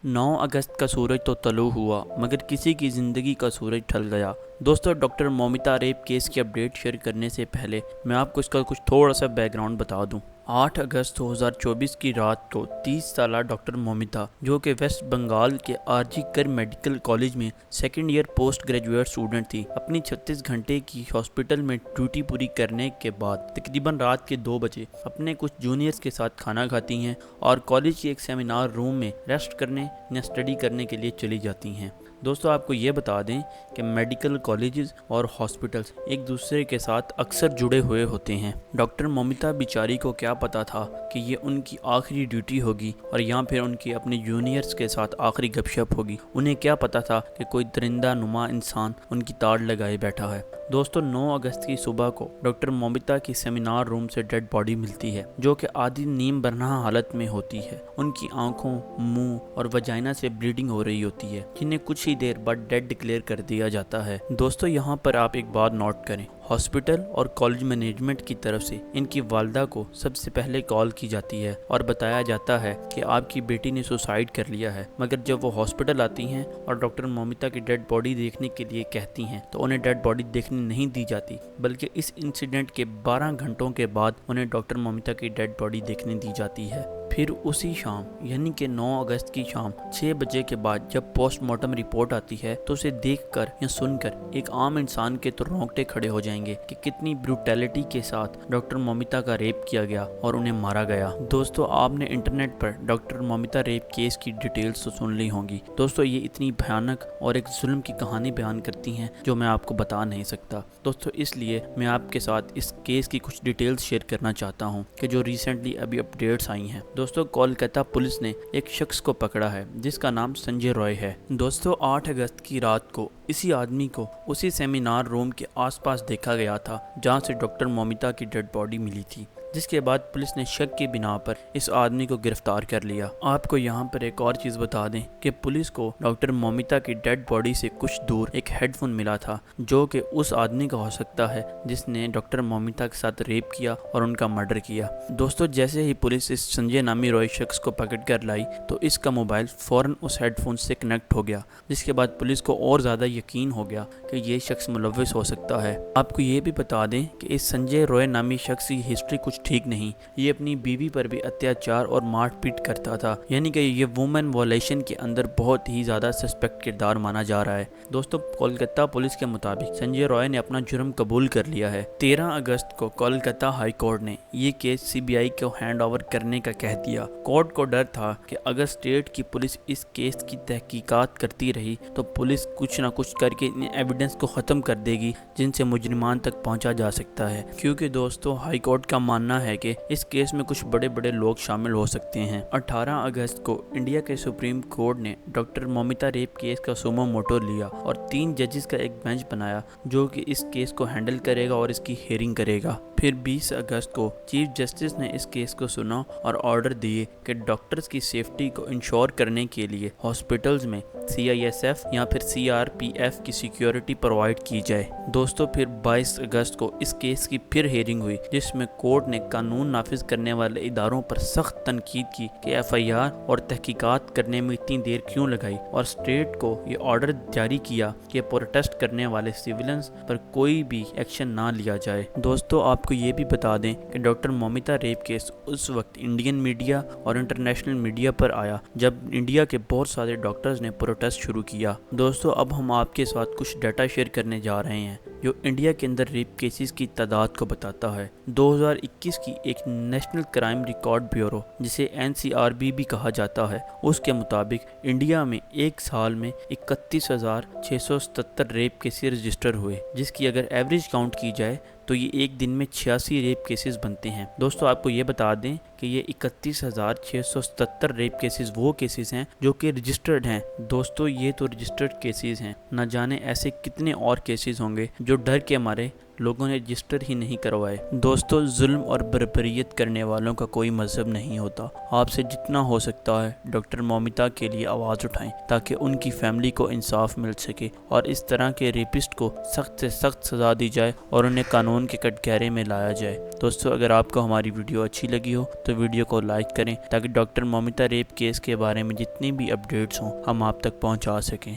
9 अगस्त का सूरज तो तलू हुआ मगर किसी की ज़िंदगी का सूरज ढल गया। दोस्तों, डॉक्टर मोमिता रेप केस की अपडेट शेयर करने से पहले मैं आपको इसका कुछ थोड़ा सा बैकग्राउंड बता दूं। 8 अगस्त 2024 की रात को 30 साला डॉक्टर मोमिता, जो कि वेस्ट बंगाल के आरजी कर मेडिकल कॉलेज में second year post graduate student थी, अपनी 36 घंटे की हॉस्पिटल में ड्यूटी पूरी करने के बाद तकरीबन रात के 2 बजे अपने कुछ जूनियर्स के साथ खाना खाती हैं और कॉलेज के एक सेमिनार रूम में रेस्ट करने या स्टडी करने के लिए चली जाती हैं। दोस्तों, आपको ये बता दें कि मेडिकल कॉलेजेस और हॉस्पिटल्स एक दूसरे के साथ अक्सर जुड़े हुए होते हैं। डॉक्टर मोमिता बिचारी को क्या पता था कि ये उनकी आखिरी ड्यूटी होगी और यहाँ फिर उनकी अपने जूनियर्स के साथ आखिरी गपशप होगी। उन्हें क्या पता था कि कोई दरिंदा नुमा इंसान उनकी ताड़ लगाए बैठा है। दोस्तों, 9 अगस्त की सुबह को डॉक्टर मोमिता की सेमिनार रूम से डेड बॉडी मिलती है, जो कि आधी नीम बरना हालत में होती है। उनकी आंखों, मुंह और वजाइना से ब्लीडिंग हो रही होती है, जिन्हें कुछ ही देर बाद डेड डिक्लेयर कर दिया जाता है। दोस्तों, यहाँ पर आप एक बात नोट करें, हॉस्पिटल और कॉलेज मैनेजमेंट की तरफ से इनकी वालदा को सबसे पहले कॉल की जाती है और बताया जाता है कि आपकी बेटी ने सुसाइड कर लिया है। मगर जब वो हॉस्पिटल आती हैं और डॉक्टर मोमिता की डेड बॉडी देखने के लिए कहती हैं तो उन्हें डेड बॉडी देखने नहीं दी जाती, बल्कि इस इंसिडेंट के 12 घंटों के बाद उन्हें डॉक्टर मोमिता की डेड बॉडी देखने दी जाती है। फिर उसी शाम यानी कि 9 अगस्त की शाम 6 बजे के बाद जब पोस्टमार्टम रिपोर्ट आती है तो उसे देखकर या सुनकर एक आम इंसान के तो रोंगटे खड़े हो जाएंगे कि कितनी ब्रूटैलिटी के साथ डॉक्टर मोमिता का रेप किया गया और उन्हें मारा गया। दोस्तों, आपने इंटरनेट पर डॉक्टर मोमिता रेप केस की डिटेल्स तो सुन ली होंगी। दोस्तों, ये इतनी भयानक और एक जुल्म की कहानी बयान करती हैं जो मैं आपको बता नहीं सकता। दोस्तों, इसलिए मैं आपके साथ इस केस की कुछ डिटेल्स शेयर करना चाहता हूँ कि जो रिसेंटली अभी अपडेट्स आई हैं। दोस्तों, कोलकाता पुलिस ने एक शख्स को पकड़ा है जिसका नाम संजय रॉय है। दोस्तों, 8 अगस्त की रात को इसी आदमी को उसी सेमिनार रूम के आसपास देखा गया था जहां से डॉक्टर मोमिता की डेड बॉडी मिली थी, जिसके बाद पुलिस ने शक की बिना पर इस आदमी को गिरफ्तार कर लिया। आपको यहाँ पर एक और चीज़ बता दें कि पुलिस को डॉक्टर मोमिता की डेड बॉडी से कुछ दूर एक हेडफोन मिला था, जो कि उस आदमी का हो सकता है जिसने डॉक्टर मोमिता के साथ रेप किया और उनका मर्डर किया। दोस्तों, जैसे ही पुलिस इस संजय नामी रॉय शख्स को पकड़ कर लाई तो इसका मोबाइल फ़ौरन उस हेडफोन से कनेक्ट हो गया, जिसके बाद पुलिस को और ज़्यादा यकीन हो गया कि ये शख्स मुलव्विस हो सकता है। आपको ये भी बता दें कि इस संजय रॉय नामी शख्स की हिस्ट्री कुछ ठीक नहीं। ये अपनी बीवी पर भी अत्याचार और मारपीट करता था, यानी कि ये वुमेन वॉयलेशन के अंदर बहुत ही ज़्यादा सस्पेक्ट किरदार माना जा रहा है। दोस्तों, कोलकाता पुलिस के मुताबिक संजय रॉय ने अपना जुर्म कबूल कर लिया है। 13 अगस्त को कोलकाता हाई कोर्ट ने ये केस सीबीआई को हैंड ओवर करने का कह दिया। कोर्ट को डर था कि अगर स्टेट की पुलिस इस केस की तहकीकात करती रही तो पुलिस कुछ न कुछ करके इन एविडेंस को ख़त्म कर देगी जिनसे मुजरिमान तक पहुंचा जा सकता है। क्योंकि दोस्तों, हाई कोर्ट का मानना है कि इस केस में कुछ बड़े बड़े लोग शामिल हो सकते हैं। 18 अगस्त को इंडिया के सुप्रीम कोर्ट ने डॉक्टर मोमिता रेप केस का सुमो मोटो लिया और 3 जजेस का एक बेंच बनाया जो कि इस केस को हैंडल करेगा और इसकी हियरिंग करेगा। फिर 20 अगस्त को चीफ जस्टिस ने इस केस को सुना और ऑर्डर दिए कि डॉक्टर्स की सेफ्टी को इंश्योर करने के लिए हॉस्पिटल्स में CISF या फिर CRPF की सिक्योरिटी प्रोवाइड की जाए। दोस्तों, फिर 22 अगस्त को इस केस की फिर हियरिंग हुई, जिसमें कोर्ट ने कानून नाफिज करने वाले इदारों पर सख्त तनकीद की कि FIR और तहकीकात करने में इतनी देर क्यों लगाई, और स्टेट को ये ऑर्डर जारी किया कि प्रोटेस्ट करने वाले सिविलियंस पर कोई भी एक्शन ना लिया जाए। दोस्तों, आपको ये भी बता दें कि डॉक्टर मोमिता रेप केस उस वक्त इंडियन मीडिया और इंटरनेशनल मीडिया पर आया जब इंडिया के बहुत सारे डॉक्टर्स ने प्रोटेस्ट शुरू किया। दोस्तों, अब हम आपके साथ कुछ डाटा शेयर करने जा रहे हैं जो इंडिया के अंदर रेप केसेस की तादाद को बताता है। 2021 की एक नेशनल क्राइम रिकॉर्ड ब्यूरो, जिसे NCRB भी कहा जाता है, उसके मुताबिक इंडिया में एक साल में 31,677 रेप केसेस रजिस्टर हुए, जिसकी अगर एवरेज काउंट की जाए तो ये एक दिन में 86 रेप केसेस बनते हैं। दोस्तों, आपको ये बता दें कि ये 31,677 रेप केसेस वो केसेस हैं जो कि रजिस्टर्ड हैं। दोस्तों, ये तो रजिस्टर्ड केसेस हैं, न जाने ऐसे कितने और केसेस होंगे जो डर के मारे लोगों ने रजिस्टर ही नहीं करवाए। दोस्तों, जुल्म और बर्बरियत करने वालों का कोई मजहब नहीं होता। आपसे जितना हो सकता है डॉक्टर मौमिता के लिए आवाज़ उठाएं ताकि उनकी फैमिली को इंसाफ मिल सके और इस तरह के रेपिस्ट को सख्त से सख्त सज़ा दी जाए और उन्हें कानून के कटघरे में लाया जाए। दोस्तों, अगर आपको हमारी वीडियो अच्छी लगी हो तो वीडियो को लाइक करें ताकि डॉक्टर मौमिता रेप केस के बारे में जितनी भी अपडेट्स हों हम आप तक पहुंचा सकें।